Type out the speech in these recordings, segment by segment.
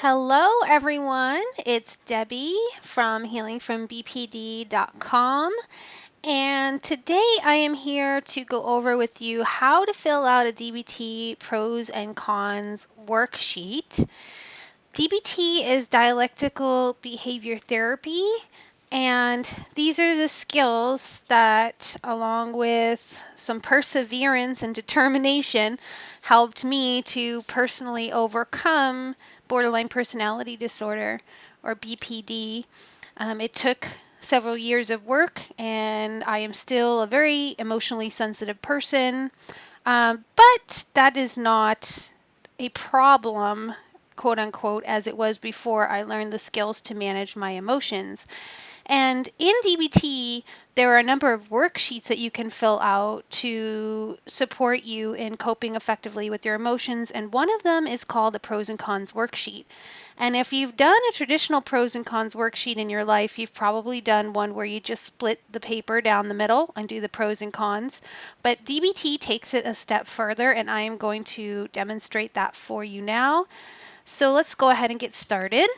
Hello, everyone. It's Debbie from healingfrombpd.com. And today I am here to go over with you how to fill out a DBT pros and cons worksheet. DBT is dialectical behavior therapy, and these are the skills that, along with some perseverance and determination, helped me to personally overcome borderline personality disorder, or BPD. It took several years of work, and I am still a very emotionally sensitive person, but that is not a problem, quote unquote, as it was before I learned the skills to manage my emotions. And in DBT, there are a number of worksheets that you can fill out to support you in coping effectively with your emotions. And one of them is called a pros and cons worksheet. And if you've done a traditional pros and cons worksheet in your life, you've probably done one where you just split the paper down the middle and do the pros and cons. But DBT takes it a step further, and I am going to demonstrate that for you now. So let's go ahead and get started.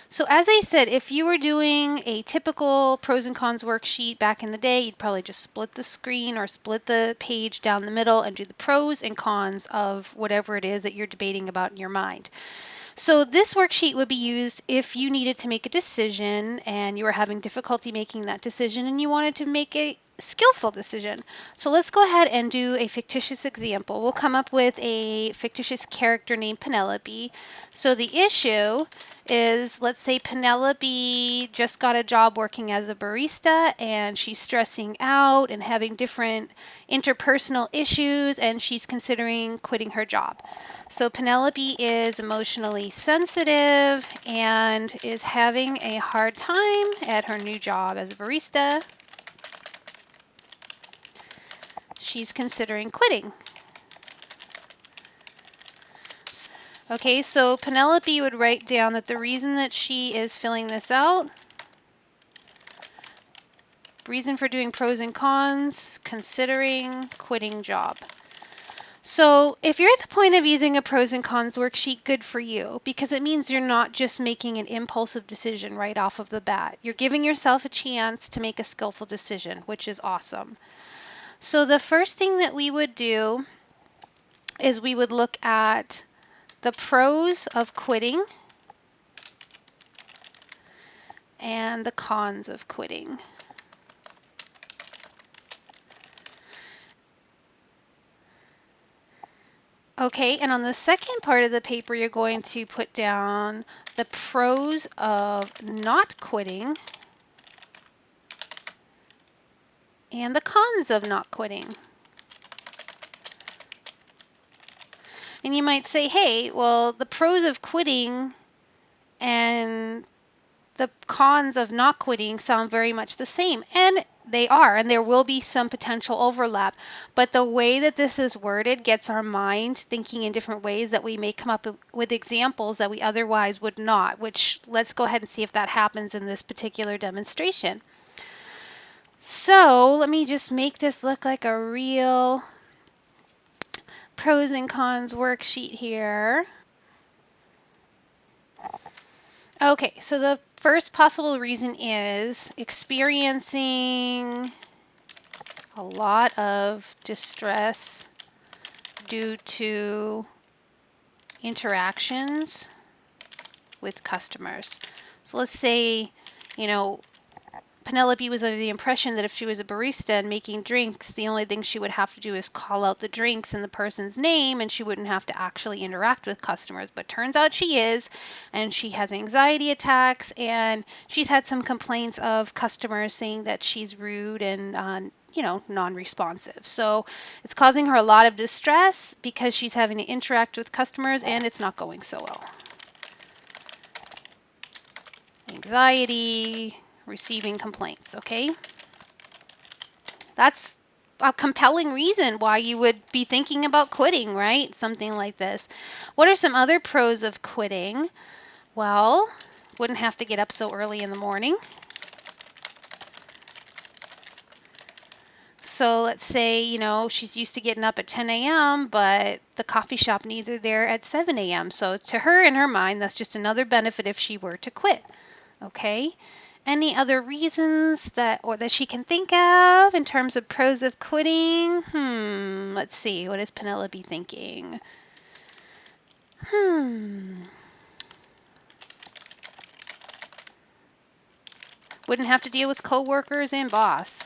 So as I said, if you were doing a typical pros and cons worksheet back in the day, you'd probably just split the screen or split the page down the middle and do the pros and cons of whatever it is that you're debating about in your mind. So this worksheet would be used if you needed to make a decision and you were having difficulty making that decision and you wanted to make a skillful decision. So let's go ahead and do a fictitious example. We'll come up with a fictitious character named Penelope. So the issue is, let's say Penelope just got a job working as a barista and she's stressing out and having different interpersonal issues and she's considering quitting her job. So Penelope is emotionally sensitive and is having a hard time at her new job as a barista. She's considering quitting. Okay, so Penelope would write down that the reason that she is filling this out, reason for doing pros and cons, considering quitting job. So if you're at the point of using a pros and cons worksheet, good for you, because it means you're not just making an impulsive decision right off of the bat. You're giving yourself a chance to make a skillful decision, which is awesome. So the first thing that we would do is we would look at the pros of quitting and the cons of quitting. Okay, and on the second part of the paper, you're going to put down the pros of not quitting and the cons of not quitting. And you might say, hey, well, the pros of quitting and the cons of not quitting sound very much the same. And they are, and there will be some potential overlap. But the way that this is worded gets our mind thinking in different ways that we may come up with examples that we otherwise would not, which let's go ahead and see if that happens in this particular demonstration. So let me just make this look like a real pros and cons worksheet here. Okay, so the first possible reason is experiencing a lot of distress due to interactions with customers. So let's say, Penelope was under the impression that if she was a barista and making drinks, the only thing she would have to do is call out the drinks in the person's name and she wouldn't have to actually interact with customers. But turns out she is, and she has anxiety attacks, and she's had some complaints of customers saying that she's rude and non-responsive. So it's causing her a lot of distress because she's having to interact with customers and it's not going so well. Anxiety, receiving complaints, okay? That's a compelling reason why you would be thinking about quitting, right? Something like this. What are some other pros of quitting? Well, wouldn't have to get up so early in the morning. So let's say, she's used to getting up at 10 a.m., but the coffee shop needs her there at 7 a.m. So to her, in her mind, that's just another benefit if she were to quit. Okay? Any other reasons that she can think of in terms of pros of quitting? Let's see. What is Penelope thinking? Wouldn't have to deal with coworkers and boss,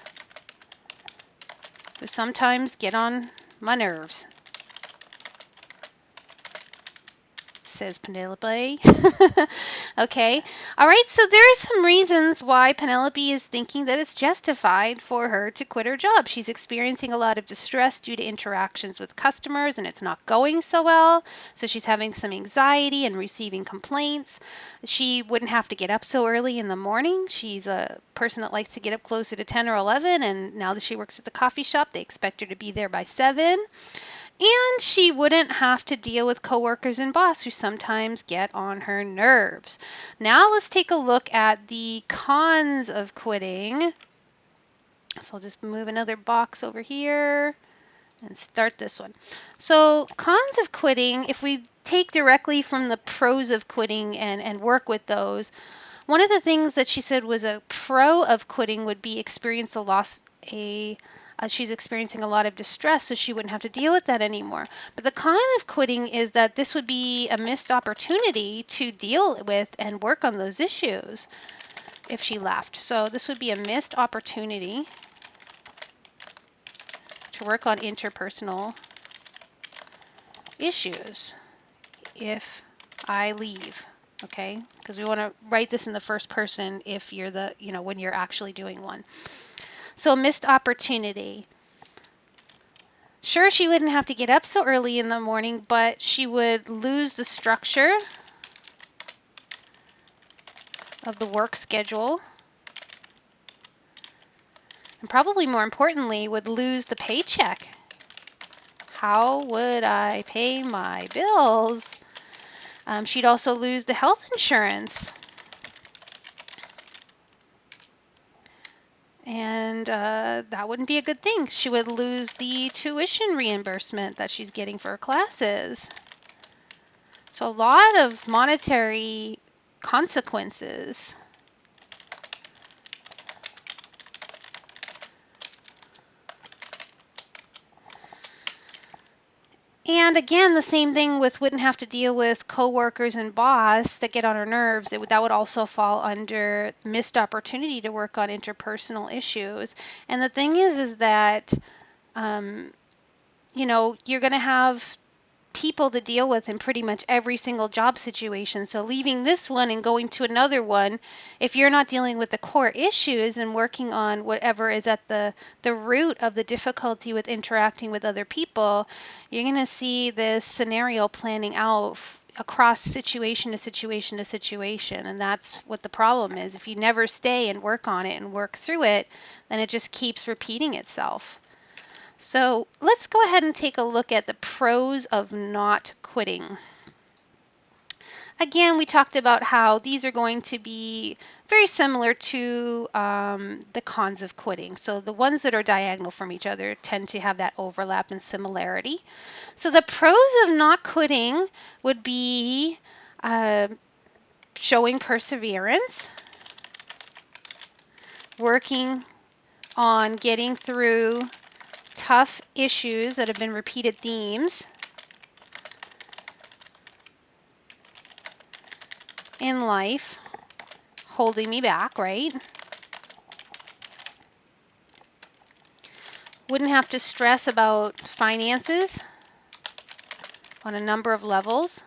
who sometimes get on my nerves, says Penelope. Okay. All right. So there are some reasons why Penelope is thinking that it's justified for her to quit her job. She's experiencing a lot of distress due to interactions with customers, and it's not going so well. So she's having some anxiety and receiving complaints. She wouldn't have to get up so early in the morning. She's a person that likes to get up closer to 10 or 11, and now that she works at the coffee shop, they expect her to be there by 7. And she wouldn't have to deal with coworkers and boss who sometimes get on her nerves. Now let's take a look at the cons of quitting. So I'll just move another box over here and start this one. So cons of quitting, if we take directly from the pros of quitting and work with those, one of the things that she said was a pro of quitting would be experience a loss, she's experiencing a lot of distress, so she wouldn't have to deal with that anymore. But the con of quitting is that this would be a missed opportunity to deal with and work on those issues if she left. So this would be a missed opportunity to work on interpersonal issues if I leave. Okay, because we want to write this in the first person if you're when you're actually doing one. So a missed opportunity. Sure, she wouldn't have to get up so early in the morning, but she would lose the structure of the work schedule. And probably more importantly, would lose the paycheck. How would I pay my bills? She'd also lose the health insurance. And that wouldn't be a good thing. She would lose the tuition reimbursement that she's getting for her classes. So a lot of monetary consequences. And again, the same thing with wouldn't have to deal with coworkers and boss that get on her nerves. That would also fall under missed opportunity to work on interpersonal issues. And the thing is that, you're going to have people to deal with in pretty much every single job situation. So leaving this one and going to another one, if you're not dealing with the core issues and working on whatever is at the root of the difficulty with interacting with other people, you're going to see this scenario planning out across situation to situation to situation. And that's what the problem is. If you never stay and work on it and work through it, then it just keeps repeating itself. So let's go ahead and take a look at the pros of not quitting. Again, we talked about how these are going to be very similar to the cons of quitting. So the ones that are diagonal from each other tend to have that overlap and similarity. So the pros of not quitting would be showing perseverance, working on getting through tough issues that have been repeated themes in life, holding me back, right? Wouldn't have to stress about finances on a number of levels.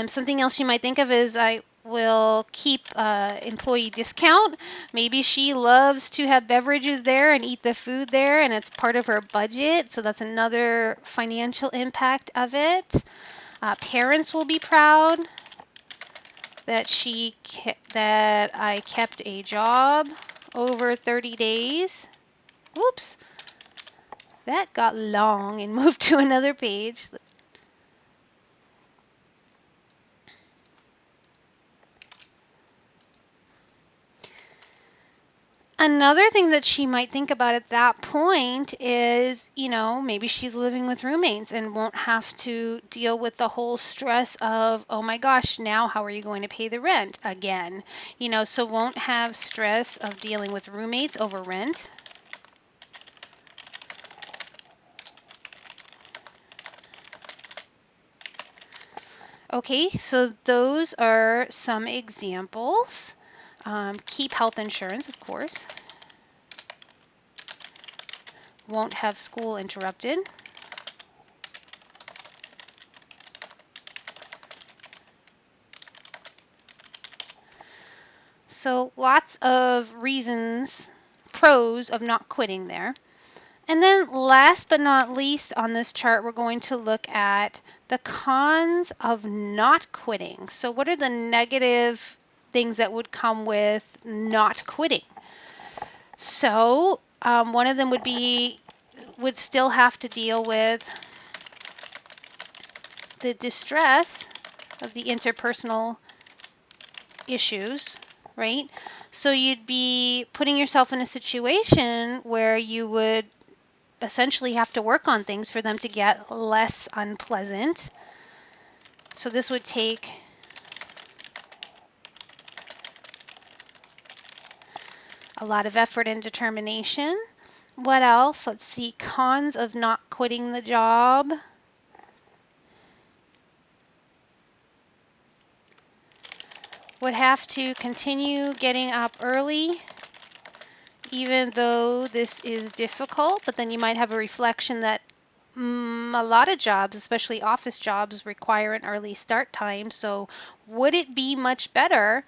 Something else you might think of is I will keep employee discount. Maybe she loves to have beverages there and eat the food there, and it's part of her budget. So that's another financial impact of it. Parents will be proud that that I kept a job over 30 days. Whoops. That got long and moved to another page. Another thing that she might think about at that point is, maybe she's living with roommates and won't have to deal with the whole stress of, oh my gosh, now how are you going to pay the rent again? So won't have stress of dealing with roommates over rent. Okay, so those are some examples. Keep health insurance, of course. Won't have school interrupted. So lots of reasons, pros of not quitting there. And then last but not least on this chart, we're going to look at the cons of not quitting. So what are the negative things that would come with not quitting? So one of them would still have to deal with the distress of the interpersonal issues, right? So you'd be putting yourself in a situation where you would essentially have to work on things for them to get less unpleasant. So this would take a lot of effort and determination. What else? Let's see, cons of not quitting the job. Would have to continue getting up early, even though this is difficult, but then you might have a reflection that a lot of jobs, especially office jobs, require an early start time. So would it be much better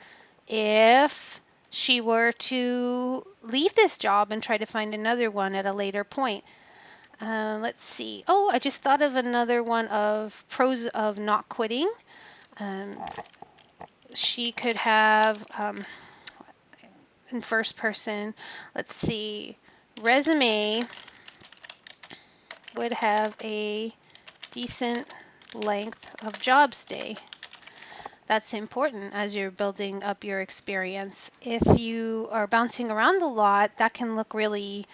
if she were to leave this job and try to find another one at a later point? Let's see. Oh, I just thought of another one of pros of not quitting. She could have, in first person, let's see, resume would have a decent length of job stay. That's important as you're building up your experience. If you are bouncing around a lot, that can look really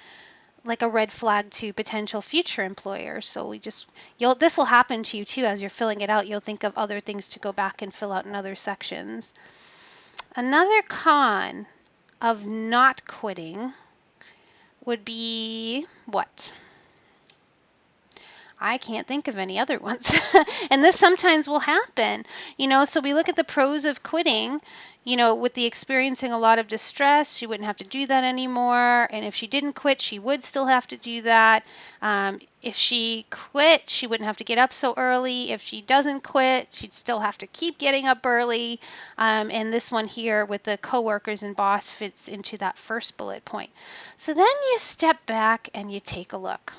like a red flag to potential future employers. So this will happen to you too as you're filling it out. You'll think of other things to go back and fill out in other sections. Another con of not quitting would be what? I can't think of any other ones. And this sometimes will happen, so we look at the pros of quitting, with the experiencing a lot of distress, she wouldn't have to do that anymore. And if she didn't quit, she would still have to do that. If she quit, she wouldn't have to get up so early. If she doesn't quit, she'd still have to keep getting up early. And this one here with the coworkers and boss fits into that first bullet point. So then you step back and you take a look.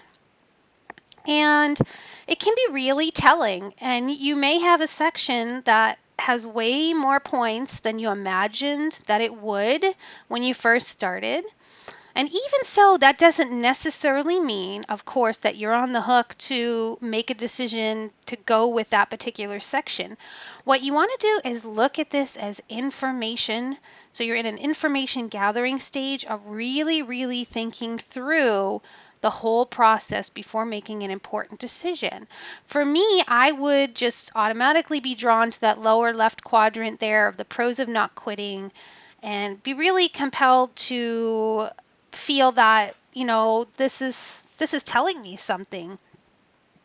And it can be really telling. And you may have a section that has way more points than you imagined that it would when you first started. And even so, that doesn't necessarily mean, of course, that you're on the hook to make a decision to go with that particular section. What you want to do is look at this as information. So you're in an information gathering stage of really, really thinking through the whole process before making an important decision. For me, I would just automatically be drawn to that lower left quadrant there of the pros of not quitting and be really compelled to feel that, this is telling me something,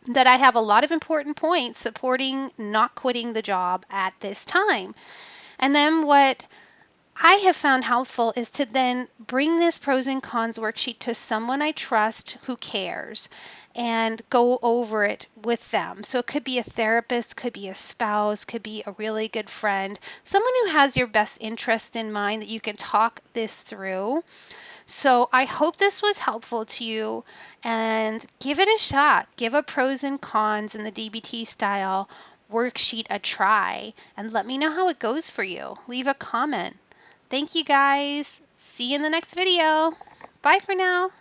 that I have a lot of important points supporting not quitting the job at this time. And then what I have found helpful is to then bring this pros and cons worksheet to someone I trust who cares and go over it with them. So it could be a therapist, could be a spouse, could be a really good friend, someone who has your best interest in mind that you can talk this through. So I hope this was helpful to you, and give it a shot. Give a pros and cons in the DBT style worksheet a try and let me know how it goes for you. Leave a comment. Thank you guys. See you in the next video. Bye for now.